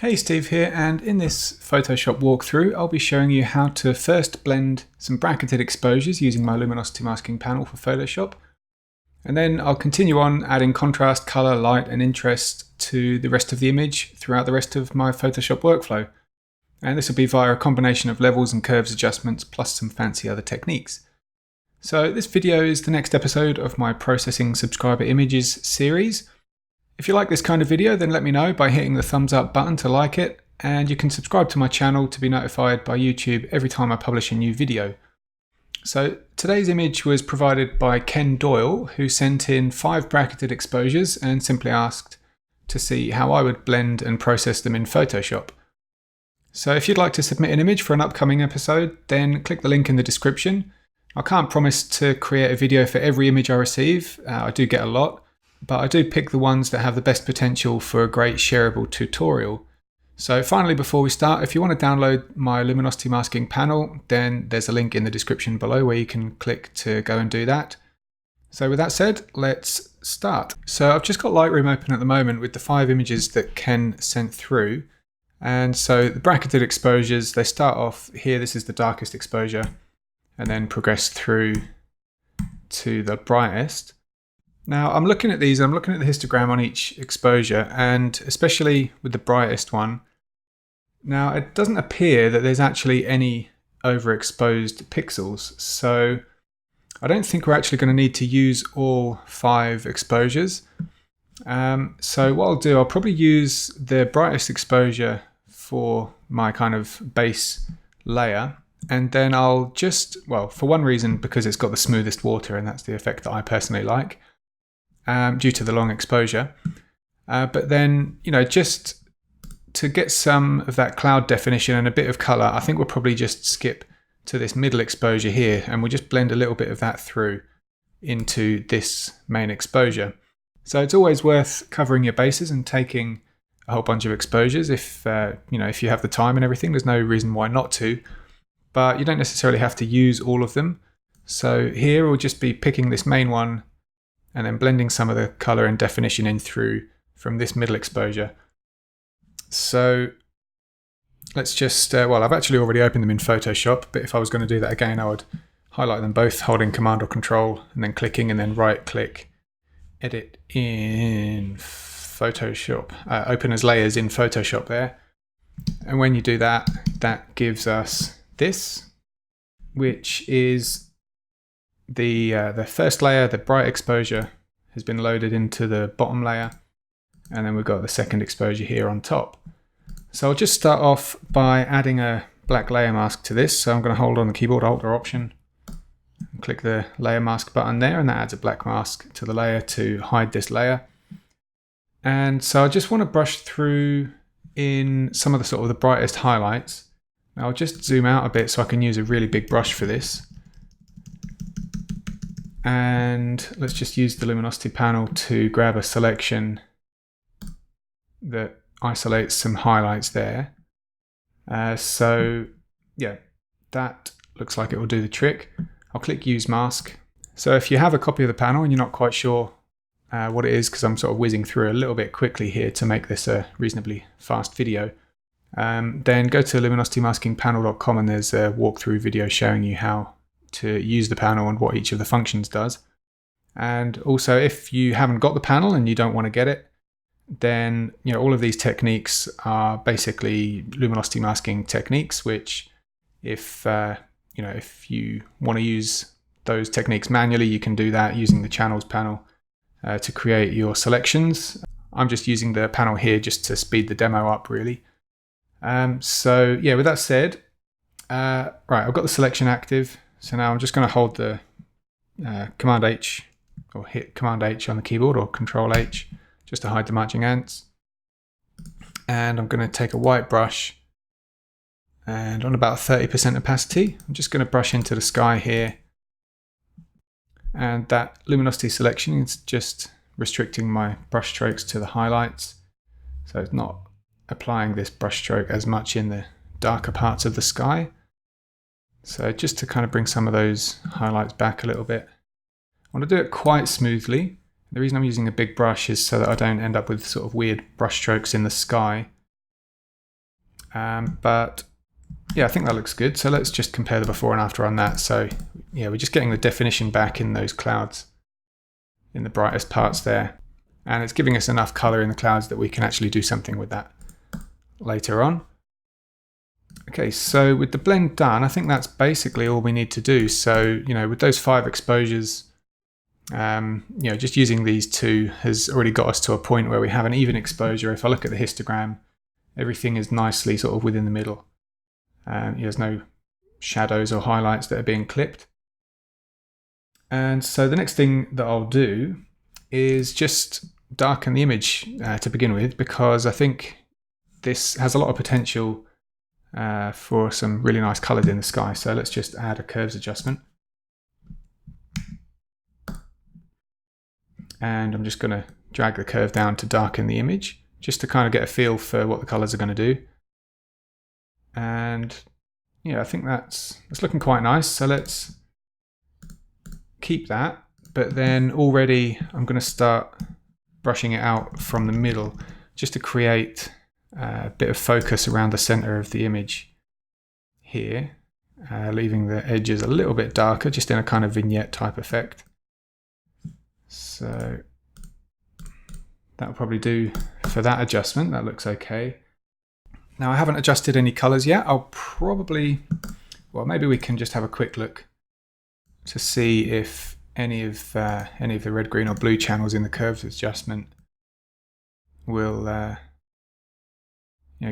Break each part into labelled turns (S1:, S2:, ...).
S1: Hey, Steve here, and in this Photoshop walkthrough I'll be showing you how to first blend some bracketed exposures using my luminosity masking panel for Photoshop, and then I'll continue on adding contrast, colour, light and interest to the rest of the image throughout the rest of my Photoshop workflow. And this will be via a combination of levels and curves adjustments plus some fancy other techniques. So this video is the next episode of my Processing Subscriber Images series. If you like this kind of video, then let me know by hitting the thumbs up button to like it, and you can subscribe to my channel to be notified by YouTube every time I publish a new video. So today's image was provided by Ken Doyle, who sent in 5 bracketed exposures and simply asked to see how I would blend and process them in Photoshop. So if you'd like to submit an image for an upcoming episode, then click the link in the description. I can't promise to create a video for every image I receive, I do get a lot, but I do pick the ones that have the best potential for a great shareable tutorial. So finally, before we start, if you want to download my luminosity masking panel, then there's a link in the description below where you can click to go and do that. So with that said, let's start. So I've just got Lightroom open at the moment with the 5 images that Ken sent through. And so the bracketed exposures, they start off here, this is the darkest exposure, and then progress through to the brightest. Now I'm looking at these, I'm looking at the histogram on each exposure, and especially with the brightest one. Now it doesn't appear that there's actually any overexposed pixels, so I don't think we're actually going to need to use all 5 exposures. So what I'll do, I'll probably use the brightest exposure for my kind of base layer, and then I'll just, well, for one reason, because it's got the smoothest water and that's the effect that I personally like. Due to the long exposure, but then, you know, just to get some of that cloud definition and a bit of color, I think we'll probably just skip to this middle exposure here, and we'll just blend a little bit of that through into this main exposure. So it's always worth covering your bases and taking a whole bunch of exposures if you know, if you have the time and everything. There's no reason why not to, but you don't necessarily have to use all of them. So here we'll just be picking this main one and then blending some of the color and definition in through from this middle exposure. So let's just, well, I've actually already opened them in Photoshop, but if I was going to do that again, I would highlight them both, holding Command or Control, and then clicking, and then right click, edit in Photoshop, open as layers in Photoshop there. And when you do that, that gives us this, which is the first layer. The bright exposure has been loaded into the bottom layer, and then we've got the second exposure here on top. So I'll just start off by adding a black layer mask to this. So I'm going to hold on the keyboard, Alt or Option, and click the layer mask button there, and that adds a black mask to the layer to hide this layer. And so I just want to brush through in some of the sort of the brightest highlights. Now I'll just zoom out a bit so I can use a really big brush for this. And let's just use the luminosity panel to grab a selection that isolates some highlights there. So yeah, that looks like it will do the trick. I'll click use mask. So if you have a copy of the panel and you're not quite sure what it is, because I'm sort of whizzing through a little bit quickly here to make this a reasonably fast video, then go to luminosity-masking-panel.com, and there's a walkthrough video showing you how to use the panel and what each of the functions does. And also, if you haven't got the panel and you don't want to get it, then, you know, all of these techniques are basically luminosity masking techniques, which if you know, if you want to use those techniques manually, you can do that using the channels panel to create your selections. I'm just using the panel here just to speed the demo up, really. So yeah, with that said, right, I've got the selection active. So now I'm just going to hold the Command H, or hit Command H on the keyboard, or Control H, just to hide the marching ants. And I'm going to take a white brush, and on about 30% opacity, I'm just going to brush into the sky here. And that luminosity selection is just restricting my brush strokes to the highlights. So it's not applying this brush stroke as much in the darker parts of the sky. So just to kind of bring some of those highlights back a little bit. I want to do it quite smoothly. The reason I'm using a big brush is so that I don't end up with sort of weird brush strokes in the sky. But yeah, I think that looks good. So let's just compare the before and after on that. So yeah, we're just getting the definition back in those clouds, in the brightest parts there. And it's giving us enough color in the clouds that we can actually do something with that later on. Okay, so with the blend done, I think that's basically all we need to do. So, with those 5 exposures, just using these 2 has already got us to a point where we have an even exposure. If I look at the histogram, everything is nicely sort of within the middle. There's no shadows or highlights that are being clipped. And so the next thing that I'll do is just darken the image to begin with, because I think this has a lot of potential for some really nice colors in the sky. So let's just add a curves adjustment. And I'm just going to drag the curve down to darken the image, just to kind of get a feel for what the colors are going to do. And yeah, I think that's looking quite nice. So let's keep that. But then already I'm going to start brushing it out from the middle, just to create a bit of focus around the center of the image here, leaving the edges a little bit darker, just in a kind of vignette type effect. So that'll probably do for that adjustment. That looks okay. Now, I haven't adjusted any colors yet. I'll probably, maybe we can just have a quick look to see if any of the red, green or blue channels in the curves adjustment will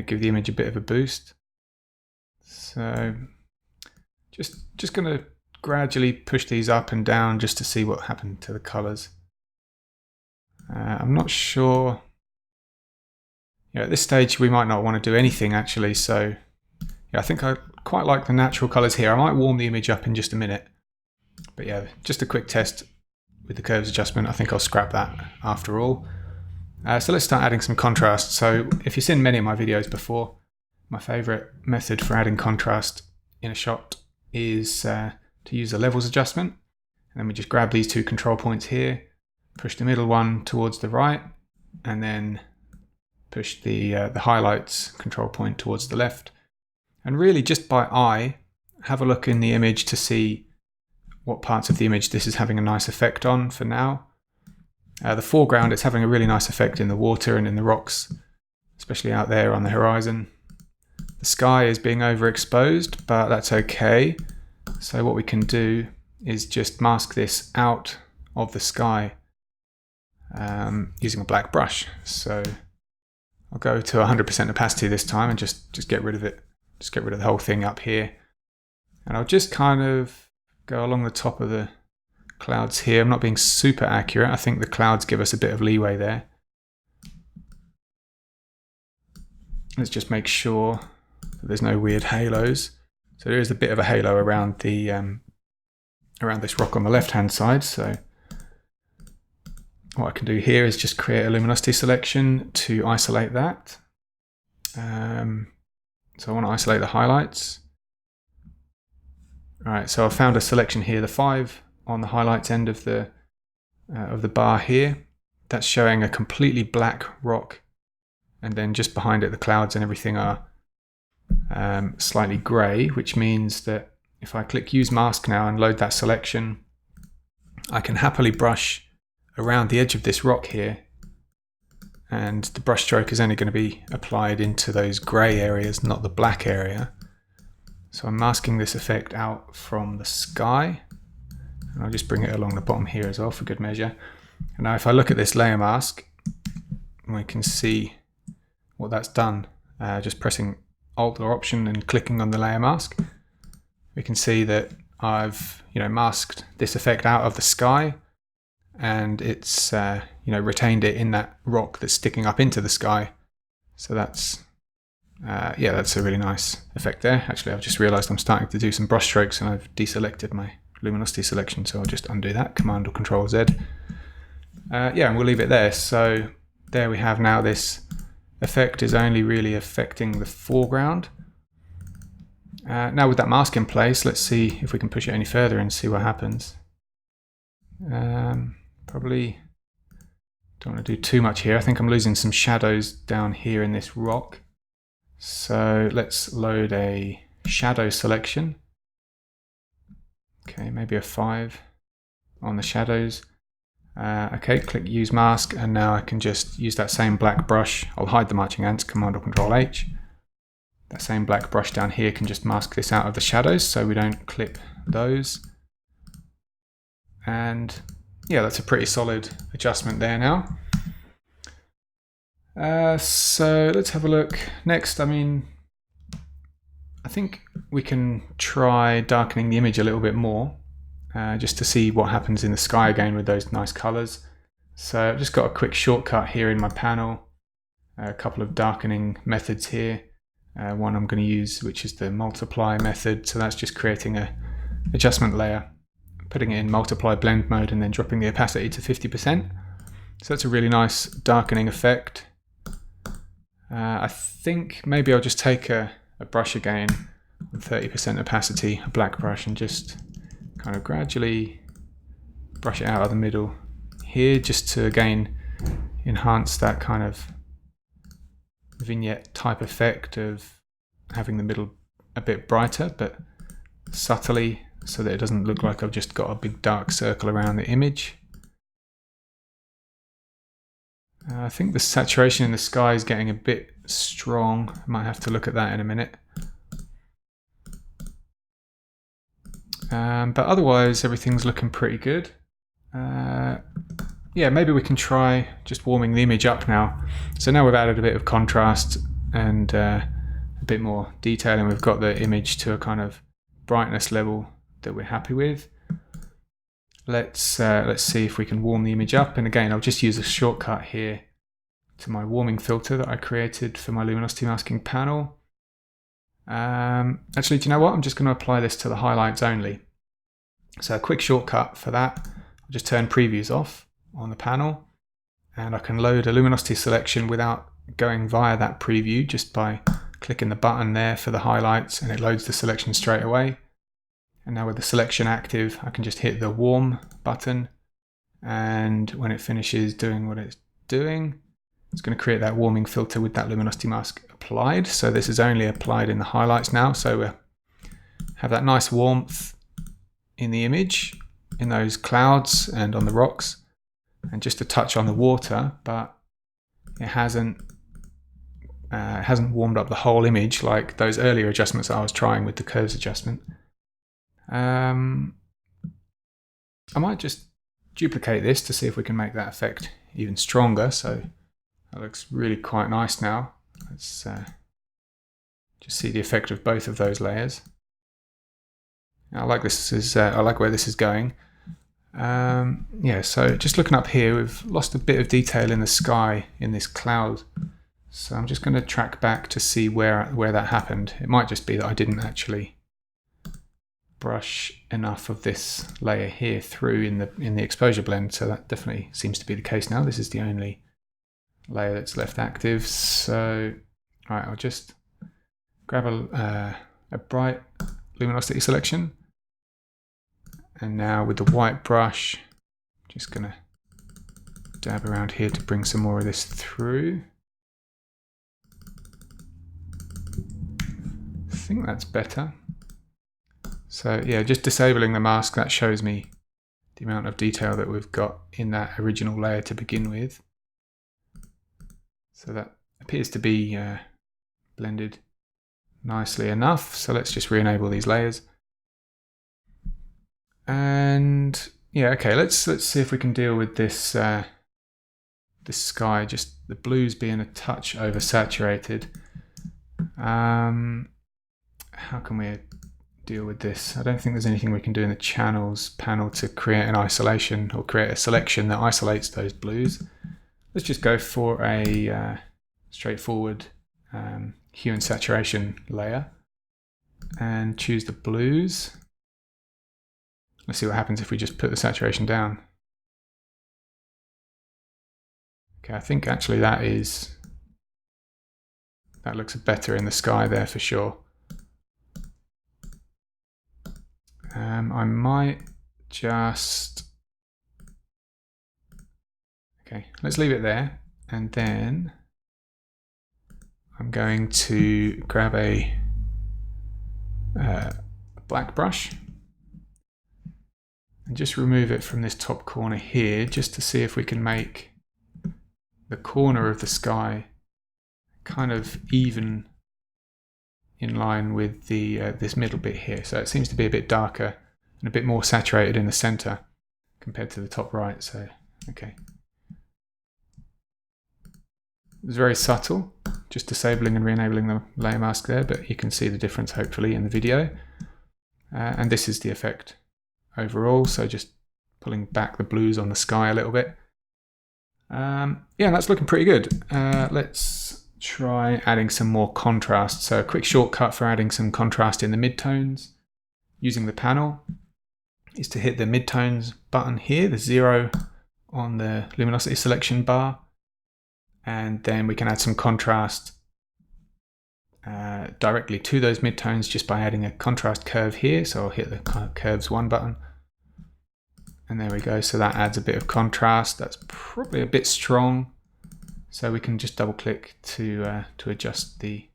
S1: give the image a bit of a boost. So just going to gradually push these up and down just to see what happened to the colors. I'm not sure. At this stage we might not want to do anything actually, so yeah, I think I quite like the natural colors here. I might warm the image up in just a minute, but yeah, just a quick test with the curves adjustment. I think I'll scrap that after all. So let's start adding some contrast. So if you've seen many of my videos before, my favorite method for adding contrast in a shot is to use the levels adjustment. And then we just grab these 2 control points here, push the middle one towards the right, and then push the highlights control point towards the left. And really just by eye, have a look in the image to see what parts of the image this is having a nice effect on for now. The foreground, it's having a really nice effect in the water and in the rocks, especially out there on the horizon. The sky is being overexposed, but that's okay. So what we can do is just mask this out of the sky using a black brush. So I'll go to 100% opacity this time and just get rid of it. Just get rid of the whole thing up here. And I'll just kind of go along the top of the clouds here. I'm not being super accurate. I think the clouds give us a bit of leeway there. Let's just make sure that there's no weird halos. So there is a bit of a halo around the around this rock on the left-hand side. So what I can do here is just create a luminosity selection to isolate that. So I want to isolate the highlights. All right, so I found a selection here, the 5 on the highlights end of the bar here. That's showing a completely black rock, and then just behind it the clouds and everything are slightly grey, which means that if I click use mask now and load that selection, I can happily brush around the edge of this rock here, and the brush stroke is only going to be applied into those grey areas, not the black area. So I'm masking this effect out from the sky, and I'll just bring it along the bottom here as well for good measure. And now if I look at this layer mask, we can see what that's done. Just pressing Alt or Option and clicking on the layer mask, we can see that I've masked this effect out of the sky, and it's retained it in that rock that's sticking up into the sky. So that's that's a really nice effect there. Actually, I've just realized I'm starting to do some brush strokes and I've deselected my luminosity selection, so I'll just undo that, Command or Control Z. And we'll leave it there. So there we have now this effect is only really affecting the foreground. Now with that mask in place, let's see if we can push it any further and see what happens. Probably don't want to do too much here. I think I'm losing some shadows down here in this rock. So let's load a shadow selection. Okay, maybe a 5 on the shadows. Okay, click use mask, and now I can just use that same black brush. I'll hide the marching ants, Command or Control H. That same black brush down here can just mask this out of the shadows so we don't clip those. And yeah, that's a pretty solid adjustment there now. So let's have a look. Next, I think we can try darkening the image a little bit more, just to see what happens in the sky again with those nice colors. So I've just got a quick shortcut here in my panel, a couple of darkening methods here. One I'm going to use, which is the multiply method. So that's just creating a adjustment layer, putting it in multiply blend mode, and then dropping the opacity to 50%. So that's a really nice darkening effect. I think maybe I'll just take a brush again with 30% opacity, a black brush, and just kind of gradually brush it out of the middle here, just to again enhance that kind of vignette type effect of having the middle a bit brighter, but subtly, so that it doesn't look like I've just got a big dark circle around the image. I think the saturation in the sky is getting a bit strong. I might have to look at that in a minute. But otherwise, everything's looking pretty good. Yeah, maybe we can try just warming the image up now. So now we've added a bit of contrast and a bit more detail, and we've got the image to a kind of brightness level that we're happy with. Let's see if we can warm the image up. And again, I'll just use a shortcut here to my warming filter that I created for my luminosity masking panel. Actually, do you know what? I'm just going to apply this to the highlights only. So a quick shortcut for that, I'll just turn previews off on the panel, and I can load a luminosity selection without going via that preview, just by clicking the button there for the highlights, and it loads the selection straight away. And now with the selection active, I can just hit the warm button, and when it finishes doing what it's doing, it's going to create that warming filter with that luminosity mask applied. So this is only applied in the highlights now, so we have that nice warmth in the image, in those clouds and on the rocks, and just a touch on the water, but it hasn't warmed up the whole image like those earlier adjustments that I was trying with the curves adjustment. I might just duplicate this to see if we can make that effect even stronger. So that looks really quite nice now. Let's just see the effect of both of those layers. I like this. I like where this is going. Yeah, so just looking up here, we've lost a bit of detail in the sky in this cloud. So I'm just going to track back to see where that happened. It might just be that I didn't actually brush enough of this layer here through in the exposure blend. So that definitely seems to be the case now. This is the only layer that's left active. So, all right, I'll just grab a bright luminosity selection. And now with the white brush, just gonna dab around here to bring some more of this through. I think that's better. So yeah, just disabling the mask, that shows me the amount of detail that we've got in that original layer to begin with. So that appears to be blended nicely enough. So let's just re-enable these layers. And yeah, okay, let's see if we can deal with this this sky, just the blues being a touch oversaturated. How can we deal with this? I don't think there's anything we can do in the channels panel to create an isolation or create a selection that isolates those blues. Let's just go for a straightforward hue and saturation layer and choose the blues. Let's see what happens if we just put the saturation down. Okay, I think actually that looks better in the sky there for sure. I might just, okay, let's leave it there, and then I'm going to grab a black brush and just remove it from this top corner here, just to see if we can make the corner of the sky kind of even in line with the this middle bit here. So it seems to be a bit darker and a bit more saturated in the center compared to the top right. So okay, it's very subtle, just disabling and re-enabling the layer mask there, but you can see the difference hopefully in the video. And this is the effect overall, so just pulling back the blues on the sky a little bit. Yeah, that's looking pretty good. Let's try adding some more contrast. So a quick shortcut for adding some contrast in the midtones using the panel is to hit the midtones button here, the 0 on the luminosity selection bar, and then we can add some contrast directly to those midtones just by adding a contrast curve here. So I'll hit the curves 1 button, and there we go. So that adds a bit of contrast. That's probably a bit strong, so we can just double click to adjust the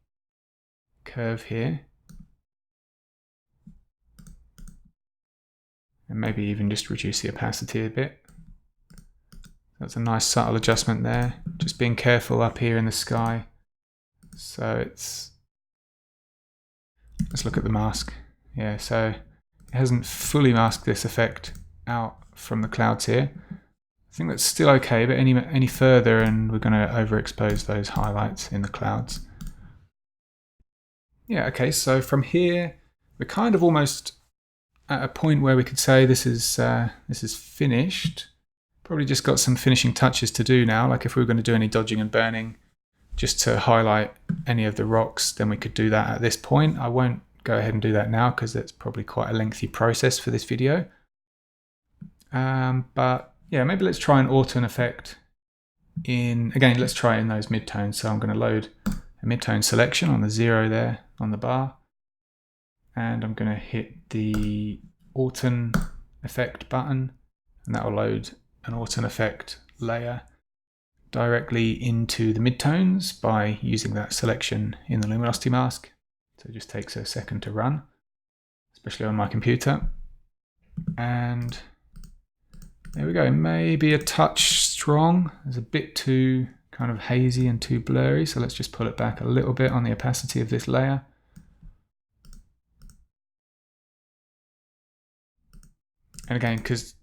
S1: curve here, and maybe even just reduce the opacity a bit. That's a nice subtle adjustment there. Just being careful up here in the sky. So it's, let's look at the mask. Yeah, so it hasn't fully masked this effect out from the clouds here. I think that's still okay, but any further and we're going to overexpose those highlights in the clouds. Yeah, okay, so from here we're kind of almost at a point where we could say this is finished. Probably just got some finishing touches to do now, like if we were going to do any dodging and burning just to highlight any of the rocks, then we could do that at this point. I won't go ahead and do that now because that's probably quite a lengthy process for this video. But yeah, maybe let's try an autumn effect in, again, let's try in those midtones. So I'm going to load a midtone selection on the 0 there on the bar, and I'm going to hit the autumn effect button, and that will load an autumn effect layer directly into the midtones by using that selection in the luminosity mask. So it just takes a second to run, especially on my computer. And there we go, maybe a touch strong. It's a bit too kind of hazy and too blurry, so let's just pull it back a little bit on the opacity of this layer. And again, because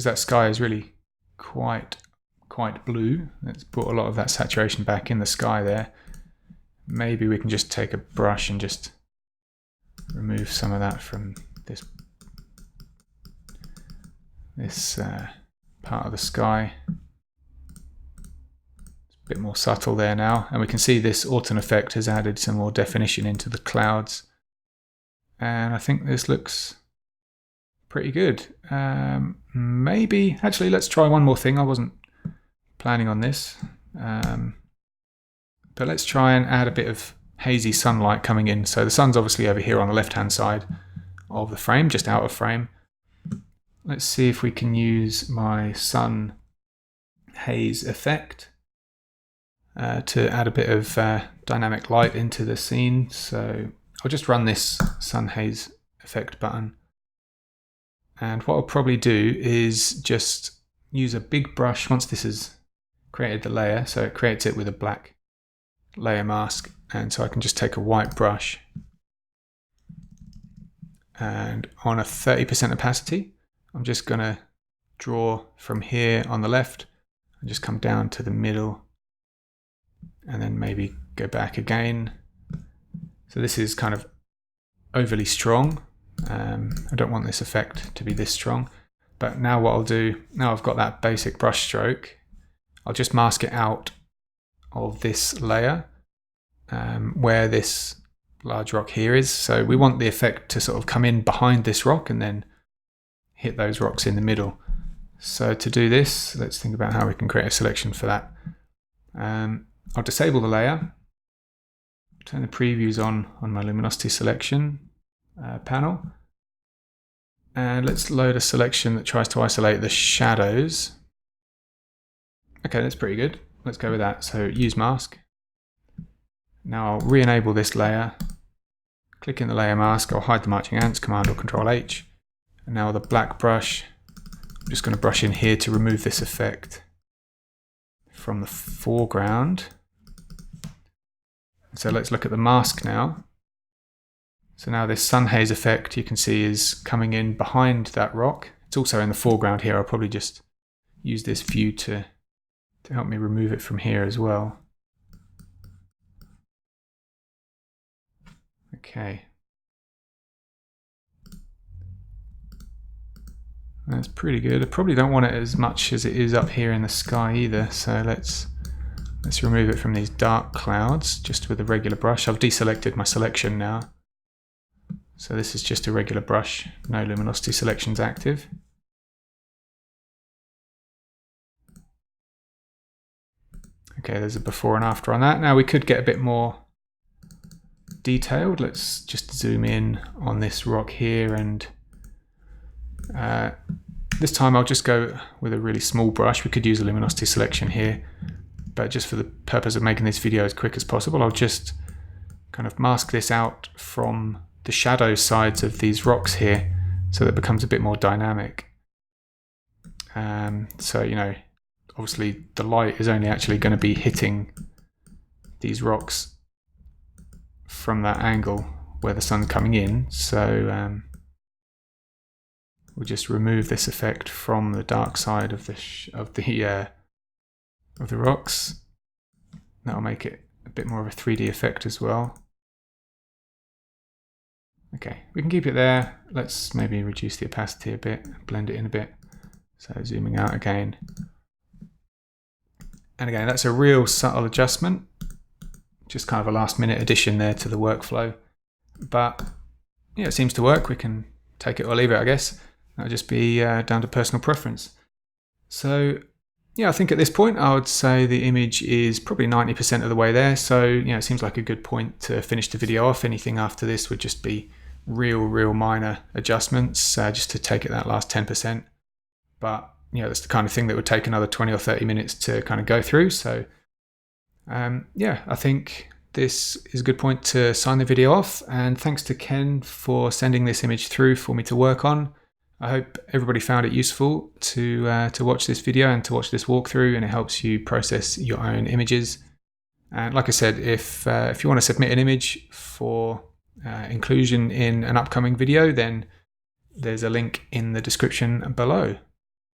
S1: that sky is really quite blue, it's brought a lot of that saturation back in the sky there. Maybe we can just take a brush and just remove some of that from this part of the sky. It's a bit more subtle there now, and we can see this autumn effect has added some more definition into the clouds, and I think this looks pretty good. Maybe, actually, let's try one more thing. I wasn't planning on this, but let's try and add a bit of hazy sunlight coming in. So the sun's obviously over here on the left hand side of the frame, just out of frame. Let's see if we can use my sun haze effect to add a bit of dynamic light into the scene. So I'll just run this sun haze effect button. And what I'll probably do is just use a big brush once this has created the layer. So it creates it with a black layer mask. And so I can just take a white brush and on a 30% opacity, I'm just going to draw from here on the left and just come down to the middle and then maybe go back again. So this is kind of overly strong. I don't want this effect to be this strong, but now what I'll do, now I've got that basic brush stroke, I'll just mask it out of this layer where this large rock here is. So we want the effect to sort of come in behind this rock and then hit those rocks in the middle. So to do this, let's think about how we can create a selection for that. I'll disable the layer, turn the previews on my luminosity selection panel, and let's load a selection that tries to isolate the shadows. Okay, that's pretty good. Let's go with that. So use mask, Now I'll re-enable this layer, click in the layer mask, I'll hide the marching ants, Command or Control H. And now with a black brush, I'm just going to brush in here to remove this effect from the foreground. So let's look at the mask now. So now this sun haze effect you can see is coming in behind that rock. It's also in the foreground here. I'll probably just use this view to help me remove it from here as well. Okay. That's pretty good. I probably don't want it as much as it is up here in the sky either. So let's remove it from these dark clouds just with a regular brush. I've deselected my selection now. So this is just a regular brush, no luminosity selections active. Okay, there's a before and after on that. Now we could get a bit more detailed. Let's just zoom in on this rock here, and this time I'll just go with a really small brush. We could use a luminosity selection here, but just for the purpose of making this video as quick as possible, I'll just kind of mask this out from the shadow sides of these rocks here so that it becomes a bit more dynamic. So, you know, obviously the light is only actually going to be hitting these rocks from that angle where the sun's coming in. So we'll just remove this effect from the dark side of the rocks. That'll make it a bit more of a 3D effect as well. Okay, we can keep it there. Let's maybe reduce the opacity a bit, blend it in a bit. So zooming out again. And again, that's a real subtle adjustment. Just kind of a last minute addition there to the workflow. But yeah, it seems to work. We can take it or leave it, I guess. That'll just be down to personal preference. So yeah, I think at this point I would say the image is probably 90% of the way there. So you know, it seems like a good point to finish the video off. Anything after this would just be real minor adjustments, just to take it that last 10%. But you know, that's the kind of thing that would take another 20 or 30 minutes to kind of go through. So yeah, I think this is a good point to sign the video off. And thanks to Ken for sending this image through for me to work on. I hope everybody found it useful to watch this video and to watch this walkthrough, and it helps you process your own images. And like I said, if you want to submit an image for inclusion in an upcoming video, then there's a link in the description below.